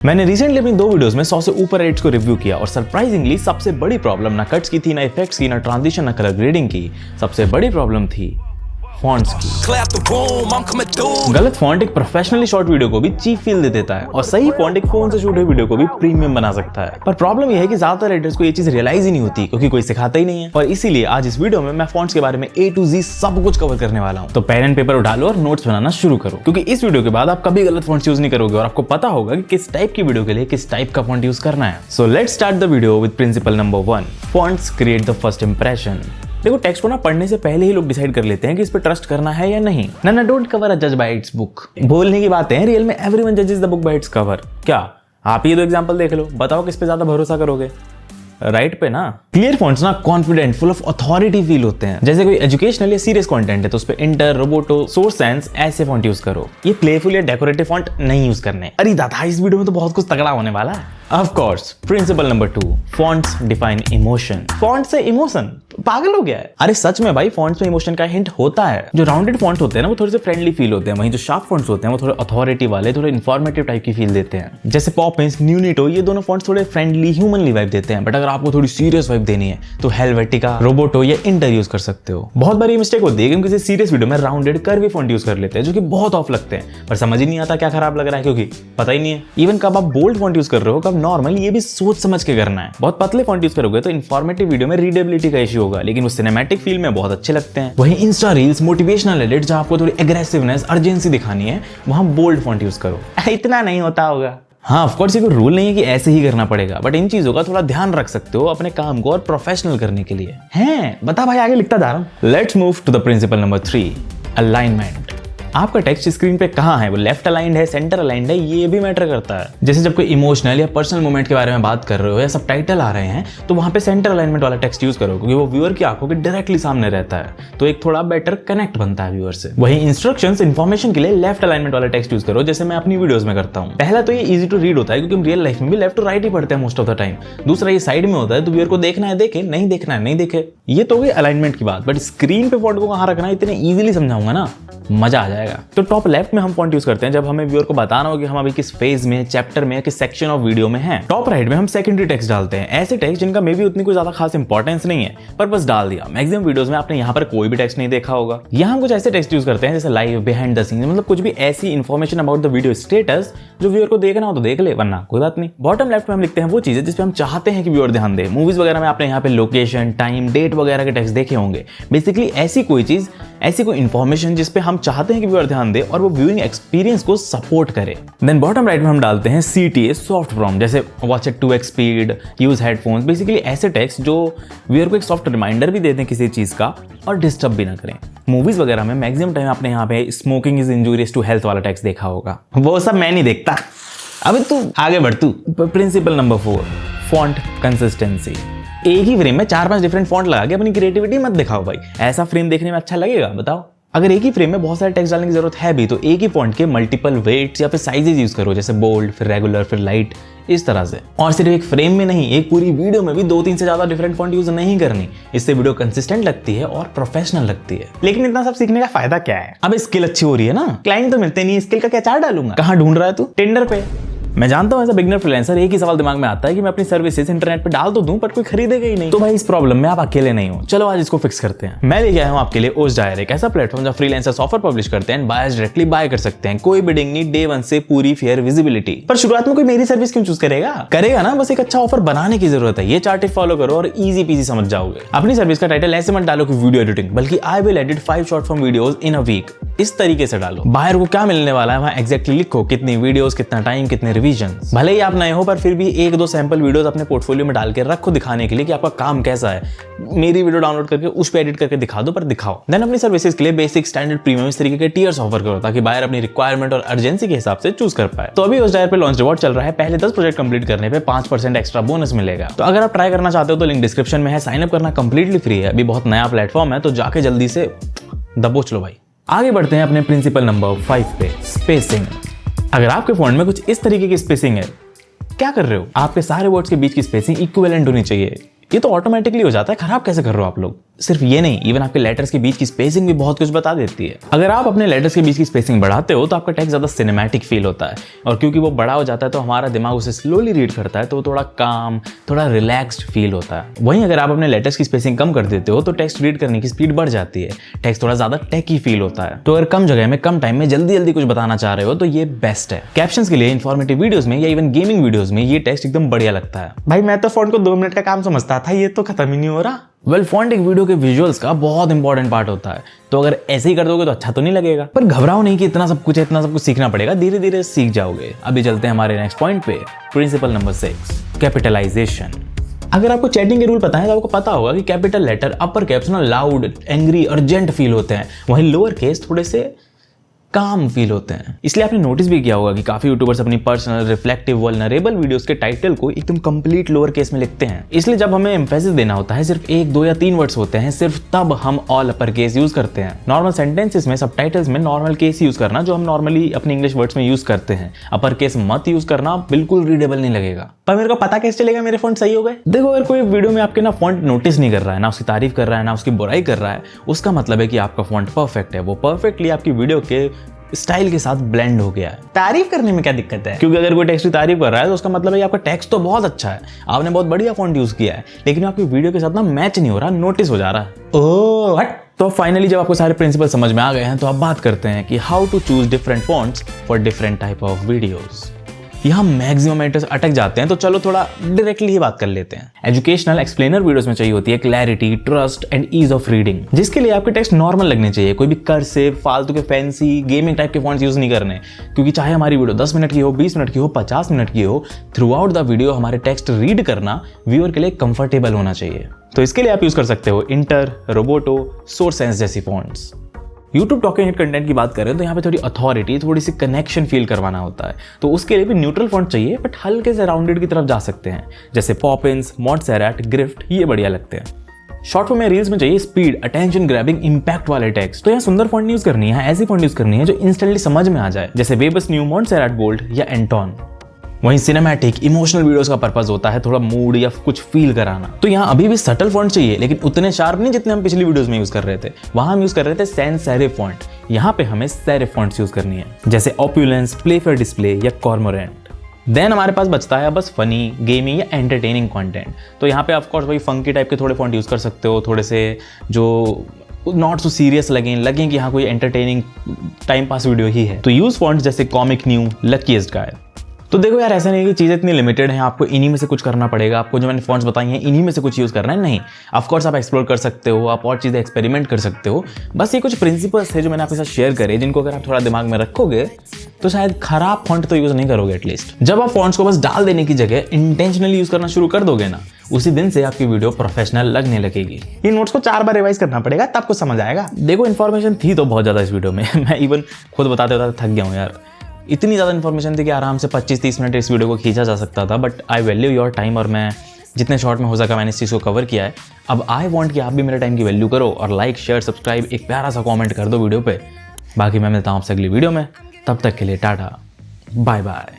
मैंने रिसेंटली अपनी 2 वीडियोस में 100 से ऊपर एडिट्स को रिव्यू किया और सरप्राइजिंगली सबसे बड़ी प्रॉब्लम ना कट्स की थी, ना इफेक्ट्स की, ना ट्रांजिशन, ना कलर ग्रेडिंग की। सबसे बड़ी प्रॉब्लम थी फॉन्ट्स की। गलत फॉन्ट एक प्रोफेशनली शॉट वीडियो को भी चीप फील दे देता है और सही फॉन्ट एक फोन से शूट हुई वीडियो को भी प्रीमियम बना सकता है। पर प्रॉब्लम यह है कि ज्यादातर एडिटर्स को ये चीज रियलाइज ही नहीं होती क्योंकि कोई सिखाता ही नहीं है। और इसीलिए आज इस वीडियो में मैं फॉन्ट्स के बारे में A to Z सब कुछ कवर करने वाला हूँ। तो पेन एंड पेपर उठा लो और नोट्स बनाना शुरू करो, क्योंकि इस वीडियो के बाद आप कभी गलत फॉन्ट्स यूज नहीं करोगे और आपको पता होगा कि किस टाइप की वीडियो के लिए किस टाइप का फॉन्ट यूज करना है। So let's start the video with principle number 1, fonts create the first impression. देखो, टेक्स्ट को ना पढ़ने से पहले ही लोग डिसाइड कर लेते हैं कि इस पे ट्रस्ट करना है या नहीं। ना डोंट कवर अ जज बाय इट्स बुक। बोलने की बात है, रियल में एवरीवन जजेस the book by its cover. क्या आप ये 2 एग्जांपल देख लो, बताओ किस पे ज्यादा भरोसा करोगे? राइट पे ना। क्लियर फॉन्ट्स ना confident, full of authority feel होते हैं। जैसे कोई एजुकेशनल या सीरियस कंटेंट है तो उस पे इंटर, रोबोटो, सोर्स सेंस ऐसे फॉन्ट यूज करो। ये प्लेफुल या डेकोरेटिव फॉन्ट नहीं यूज करने। अरे दादा, इस वीडियो में तो बहुत कुछ तगड़ा होने वाला है। Of course, principle number 2, fonts define emotion. Font से इमोशन, पागल हो गया है? अरे सच में भाई, फॉन्ट्स में इमोशन का हिंट होता है। जो राउंडेड फॉन्ट होते हैं ना वो थोड़े से फ्रेंडली फील होते हैं, वहीं जो शार्प फॉन्ट्स होते हैं वो थोड़े अथॉरिटी वाले, थोड़े इन्फॉर्मेटिव टाइप की फील देते हैं। जैसे पॉपिंस, न्यूनिटो, ये दोनों फॉन्ट्स थोड़े फ्रेंडली, ह्यूमनली वाइब देते हैं। बट अगर आपको थोड़ी सीरियस वाइब देनी है तो हेलवेटिका, रोबोटो या इंटर यूज कर सकते हो। बहुत बार ये मिस्टेक होती है कि हम किसी सीरियस वीडियो में राउंडेड कर्वी फॉन्ट यूज कर लेते हैं जो कि बहुत ऑफ लगते हैं, पर समझ ही नहीं आता क्या खराब लग रहा है क्योंकि पता ही नहीं है इवन कब आप बोल्ड फॉन्ट यूज कर रहे हो, कब नॉर्मल, ये भी सोच समझ के करना है। बहुत पतले फॉन्ट यूज करोगे तो इन्फॉर्मेटिव वीडियो में रीडेबिलिटी का इश्यू होगा, लेकिन वो सिनेमैटिक फील में बहुत अच्छे लगते हैं। वहीं इंस्टा रील्स, मोटिवेशनल एडिट, जहां आपको थोड़ी एग्रेसिवनेस, अर्जेंसी दिखानी है, वहां बोल्ड फॉन्ट यूज करो। इतना नहीं होता होगा। हाँ, ऑफ कोर्स ये कोई रूल नहीं है कि ऐसे ही करना पड़ेगा, बट इन चीजों का थोड़ा ध्यान रख सकते हो अपने काम को और प्रोफेशनल करने के लिए। हैं, बता भाई, आगे लिखता जा रहा हूं। Let's move to the principle number 3, alignment. आपका टेक्स्ट स्क्रीन पे कहाँ है, वो लेफ्ट अलाइंड है, सेंटर अलाइंड है, ये भी मैटर करता है। जैसे जब कोई इमोशनल या पर्सनल मोमेंट के बारे में बात कर रहे हो या सब टाइटल आ रहे हैं तो वहां पे सेंटर अलाइनमेंट वाला टेक्स्ट यूज करो, क्योंकि वो व्यूअर की आंखों के डायरेक्टली सामने रहता है, तो एक थोड़ा बेटर कनेक्ट बनता है व्यूअर से। वहीं इंस्ट्रक्शंस, इन्फॉर्मेशन के लिए लेफ्ट अलाइनमेंट वाला टेक्स्ट यूज करो, जैसे मैं अपनी वीडियोस में करता हूँ। पहला तो ये इजी टू रीड होता है क्योंकि हम रियल लाइफ में भी लेफ्ट टू राइट ही पढ़ते हैं मोस्ट ऑफ द टाइम। दूसरा, ये साइड में होता है तो व्यूअर को देखना है देखे, नहीं देखना है नहीं देखे। ये तो गई अलाइनमेंट की बात, बट स्क्रीन पे फॉन्ट को कहाँ रखना है इतने इजीली समझाऊंगा ना, मजा आ जाएगा। तो टॉप लेफ्ट में हम फॉन्ट यूज करते हैं जब हमें व्यूअर को बताना हो कि हम अभी किस फेज में, चैप्टर में, किस सेक्शन ऑफ वीडियो में हैं। टॉप राइट में हम सेकेंडरी टेक्स्ट डालते हैं, ऐसे टेक्स्ट जिनका मे भी उतनी कोई ज्यादा खास इंपॉर्टेंस नहीं है, पर बस डाल दिया। मैक्सिमम वीडियोस में आपने यहाँ पर कोई भी टेक्स्ट नहीं देखा होगा। यहाँ हम कुछ ऐसे टेक्स्ट यूज करते हैं जैसे लाइव, बिहाइंड द सीन्स, मतलब कुछ भी ऐसी information about the video status जो व्यूअर को देखना हो तो देख ले, वरना कोई बात नहीं। बॉटम लेफ्ट में हम लिखते हैं वो चीजें जिसपे हम चाहते हैं कि व्यूअर ध्यान दे। मूवीज वगैरह में आपने यहाँ पे लोकेशन, टाइम, डेट वगैरह के टेक्स्ट देखे होंगे। बेसिकली ऐसी कोई चीज, ऐसी कोई इन्फॉर्मेशन जिसपे हम चाहते हैं कि व्यूअर ध्यान दे और वो व्यूइंग एक्सपीरियंस को सपोर्ट करे। देन बॉटम राइट में हम डालते हैं CTA, सॉफ्ट प्रॉम्प्ट, जैसे watch at 2x speed, use headphones. Basically ऐसे टेक्स्ट जो व्यूअर को एक सॉफ्ट रिमाइंडर भी दे दें किसी चीज का और डिस्टर्ब भी ना करें। मूवीज वगैरह में मैक्सिमम टाइम आपने यहाँ पे smoking is injurious to health वाला टेक्स्ट देखा होगा, वो सब मैं नहीं देखता। अबे तू आगे बढ़ तू। Principle number 4, font consistency. एक ही फ्रेम में 4-5 डिफरेंट फॉन्ट लगा के अपनी क्रिएटिविटी मत दिखाओ भाई। ऐसा फ्रेम देखने में अच्छा लगेगा? बताओ। अगर एक ही फ्रेम में बहुत सारे टेक्स्ट डालने की जरूरत है भी तो एक ही फॉन्ट के मल्टीपल वेट्स या फिर साइजेस यूज करो, जैसे बोल्ड, फिर रेगुलर, फिर लाइट, इस तरह से। और सिर्फ एक फ्रेम में नहीं, एक पूरी वीडियो में भी 2-3 से ज्यादा डिफरेंट फॉन्ट यूज नहीं करनी। इससे वीडियो कंसिस्टेंट लगती है और प्रोफेशनल लगती है। लेकिन इतना सब सीखने का फायदा क्या है? अब स्किल अच्छी हो रही है ना, क्लाइंट तो मिलते नहीं, स्किल का क्या चार्ट डालूंगा? कहाँ ढूंढ रहा है तू? टिंडर पे। मैं जानता हूं एज अ बिगिनर फ्रीलांसर एक ही सवाल दिमाग में आता है कि मैं अपनी सर्विसेज इंटरनेट पे डाल तो दूं, पर कोई खरीदेगा ही नहीं। तो भाई इस प्रॉब्लम में आप अकेले नहीं हो। चलो आज इसको फिक्स करते हैं। मैं लेके आया हूं आपके लिए OSDire, एक ऐसा प्लेटफॉर्म जहां फ्रीलांसर्स ऑफर पब्लिश करते हैं, बायर्स डायरेक्टली बाय कर सकते हैं। कोई बिडिंग नहीं, डे 1 से पूरी फेयर विजिबिलिटी। पर शुरुआत में कोई मेरी सर्विस क्यों चूज करेगा ना? बस एक अच्छा ऑफर बनाने की जरूरत है। ये चार्ट फॉलो करो और इजी पीजी समझ जाओगे। अपनी सर्विस का टाइटल ऐसे मत डालो कि वीडियो एडिटिंग, बल्कि I will edit 5 short form videos in a week. इस तरीके से डालो। बायर को क्या मिलने वाला है वहां एग्जैक्टली लिखो, कितनी वीडियोस, कितना टाइम, कितने रिवीजन। भले ही आप नए हो पर फिर भी 1-2 सैंपल वीडियोस अपने पोर्टफोलियो में डाल के रखो, दिखाने के लिए कि आपका काम कैसा है। मेरी वीडियो डाउनलोड करके उस पे एडिट करके दिखा दो, पर दिखाओ। देन अपनी सर्विसेज के लिए बेसिक, स्टैंडर्ड, प्रीमियम, इस तरीके के टियर्स ऑफर करो ताकि बायर अपनी रिक्वायरमेंट और अर्जेंसी के हिसाब से चूज कर पाए। तो अभी OSDire पे लॉन्च रिवॉर्ड चल रहा है। पहले 10 प्रोजेक्ट कंप्लीट करने पे 5% एक्स्ट्रा बोनस मिलेगा। तो अगर आप ट्राई करना चाहते हो तो लिंक डिस्क्रिप्शन में है। साइन अप करना कंप्लीटली फ्री है। अभी बहुत नया प्लेटफॉर्म है तो जाके जल्दी से दबोच लो भाई। आगे बढ़ते हैं अपने प्रिंसिपल नंबर 5 पे, स्पेसिंग। अगर आपके फॉन्ट में कुछ इस तरीके की स्पेसिंग है, क्या कर रहे हो? आपके सारे वर्ड्स के बीच की स्पेसिंग इक्विवेलेंट होनी चाहिए। ये तो ऑटोमेटिकली हो जाता है, खराब कैसे कर रहे हो आप लोग? सिर्फ ये नहीं, इवन आपके लेटर्स के बीच की स्पेसिंग भी बहुत कुछ बता देती है। अगर आप अपने लेटर्स के बीच की स्पेसिंग बढ़ाते हो तो आपका टेक्स्ट ज़्यादा सिनेमैटिक फील होता है, और क्योंकि वो बड़ा हो जाता है तो हमारा दिमाग उसे स्लोली रीड करता है, तो वो थोड़ा काम, थोड़ा रिलैक्स्ड फील होता है। वहीं अगर आप अपने लेटर्स की स्पेसिंग कम कर देते हो तो टेक्स्ट रीड करने की स्पीड बढ़ जाती है, टेक्स्ट थोड़ा ज़्यादा टेकी फील होता है। तो अगर कम जगह में कम टाइम में जल्दी जल्दी कुछ बताना चाह रहे हो तो ये बेस्ट है। कैप्शंस के लिए, इंफॉर्मेटिव वीडियोस में या इवन गेमिंग वीडियोस में ये टेक्स्ट एकदम बढ़िया लगता है। भाई मैं तो फॉन्ट को 2 मिनट का काम समझता था, ये तो खत्म ही नहीं हो रहा। वेल, फॉन्ट एक वीडियो के विजुअल्स का बहुत इंपॉर्टेंट पार्ट होता है, तो अगर ऐसे ही कर दोगे तो अच्छा तो नहीं लगेगा। पर घबराओ नहीं कि इतना सब कुछ सीखना पड़ेगा, धीरे धीरे सीख जाओगे। अभी चलते हैं हमारे नेक्स्ट पॉइंट पे, प्रिंसिपल नंबर 6, कैपिटलाइजेशन। अगर आपको चैटिंग के रूल पता है तो आपको पता होगा कि कैपिटल लेटर अपर कैप्स ना लाउड, एंग्री, अर्जेंट फील होते हैं, वहीं लोअर केस थोड़े से काम फील होते हैं। इसलिए आपने नोटिस भी किया होगा कि काफी यूट्यूबर्स अपनी पर्सनल, रिफ्लेक्टिव, वल्नरेबल वीडियोस के टाइटल को एकदम कंप्लीट लोअर केस में लिखते हैं। इसलिए जब हमें एम्फेसिस देना होता है, सिर्फ 1, 2 या 3 वर्ड्स होते हैं, सिर्फ तब हम ऑल अपर केस यूज करते हैं। नॉर्मल सेंटेंसेस में, सबटाइटल्स में नॉर्मल केस यूज करना, जो हम नॉर्मली अपने इंग्लिश वर्ड्स में यूज करते हैं। अपर केस मत यूज करना, बिल्कुल रीडेबल नहीं लगेगा। पर मेरे को पता कैसे चलेगा मेरे फॉन्ट सही हो गए? देखो, अगर कोई वीडियो में आपके ना फॉन्ट नोटिस नहीं कर रहा है, ना उसकी तारीफ कर रहा है, ना उसकी बुराई कर रहा है, उसका मतलब है कि आपका फॉन्ट परफेक्ट है। वो परफेक्टली आपकी वीडियो के स्टाइल के साथ ब्लेंड हो गया है। तारीफ करने में क्या दिक्कत है? क्योंकि अगर कोई टेक्स्ट की तारीफ कर रहा है तो उसका मतलब है कि आपका टेक्स्ट तो बहुत अच्छा है, आपने बहुत बढ़िया फॉन्ट यूज किया है, लेकिन आपकी वीडियो के साथ ना मैच नहीं हो रहा, नोटिस हो जा रहा है। ओह हट। तो फाइनली जब आपको सारे प्रिंसिपल समझ में आ गए हैं तो अब बात करते हैं कि how to choose different fonts for different type of videos. यहाँ मैक्सिमम एडिटर्स अटक जाते हैं, तो चलो थोड़ा डायरेक्टली ही बात कर लेते हैं। एजुकेशनल, एक्सप्लेनर वीडियोस में चाहिए होती है clarity, trust and ease of reading, जिसके लिए आपके टेक्स्ट नॉर्मल लगने चाहिए। कोई भी कर्सिव, फालतू के फैंसी, गेमिंग टाइप के फॉन्ट्स यूज नहीं करने, क्योंकि चाहे हमारी वीडियो 10 मिनट की हो, 20 मिनट की हो, 50 मिनट की हो, थ्रू आउट द वीडियो हमारे टेक्स्ट रीड करना व्यूअर के लिए कंफर्टेबल होना चाहिए। तो इसके लिए आप यूज कर सकते हो इंटर, रोबोटो, सोर्स सेंस जैसी fonts. YouTube talking head content की बात करें तो यहाँ पे थोड़ी अथॉरिटी, थोड़ी सी कनेक्शन फील करवाना होता है, तो उसके लिए भी न्यूट्रल फॉन्ट चाहिए, बट हल्के से राउंडेड की तरफ जा सकते हैं, जैसे पॉपिंस, मॉन्टसेरेट, ग्रिफ्ट, ये बढ़िया लगते हैं। शॉर्ट फॉर्म में रील्स में चाहिए स्पीड, अटेंशन ग्रैबिंग, इंपैक्ट वाले टेक्स्ट, तो यहाँ सुंदर फॉन्ट यूज करनी है, ऐसी फॉन्ट यूज करनी है जो इंस्टेंटली समझ में आ जाए, जैसे वेबस न्यू, मॉन्टसेरेट बोल्ड या एंटोन। वहीं सिनेमैटिक, इमोशनल वीडियोस का पर्पस होता है थोड़ा मूड या कुछ फील कराना, तो यहाँ अभी भी सटल फॉन्ट चाहिए, लेकिन उतने शार्प नहीं जितने हम पिछली वीडियोस में यूज कर रहे थे। वहां हम यूज कर रहे थे सैंस सेरिफ फॉन्ट, यहाँ पे हमें सेरिफ फॉन्ट्स यूज करनी है, जैसे ऑप्यूलेंस, प्ले फॉर डिस्प्ले या कॉर्मोरेंट। देन हमारे पास बचता है बस फनी, गेमिंग या एंटरटेनिंग कंटेंट, तो यहाँ पे ऑफकोर्स वही फंकी टाइप के थोड़े फॉन्ट यूज कर सकते हो, थोड़े से जो नॉट सो सीरियस लगें कि हाँ कोई एंटरटेनिंग टाइम पास वीडियो ही है, तो यूज फॉन्ट जैसे कॉमिक न्यू, लकीएस्ट गाय। तो देखो यार, ऐसा नहीं कि चीज़ें इतनी लिमिटेड हैं, आपको इन्हीं में से कुछ करना पड़ेगा, आपको जो मैंने फॉन्ट्स बताई हैं इन्हीं में से कुछ यूज़ करना है, नहीं। ऑफकोर्स आप एक्सप्लोर कर सकते हो, आप और चीज़ें एक्सपेरिमेंट कर सकते हो, बस ये कुछ प्रिंसिपल्स थे जो मैंने आपके साथ शेयर करे, जिनको अगर आप थोड़ा दिमाग में रखोगे तो शायद खराब फॉन्ट तो यूज़ नहीं करोगे एटलीस्ट। जब आप फॉन्ट्स को बस डाल देने की जगह इंटेंशनली यूज़ करना शुरू कर दोगे ना, उसी दिन से आपकी वीडियो प्रोफेशनल लगने लगेगी। इन नोट्स को 4 बार रिवाइज करना पड़ेगा, तब कुछ समझ आएगा। देखो, इन्फॉर्मेशन थी तो बहुत ज़्यादा इस वीडियो में, मैं इवन खुद बताते बताते थक गया हूँ यार। इतनी ज़्यादा इन्फॉर्मेशन थी कि आराम से 25-30 मिनट इस वीडियो को खींचा जा सकता था, but I value your time, और मैं जितने शॉर्ट में हो सका मैंने इस चीज़ को कवर किया है। अब आई वांट कि आप भी मेरे टाइम की वैल्यू करो, और लाइक, शेयर, सब्सक्राइब, एक प्यारा सा कमेंट कर दो वीडियो पे। बाकी मैं मिलता हूँ आपसे अगली वीडियो में, तब तक के लिए टाटा, बाय बाय।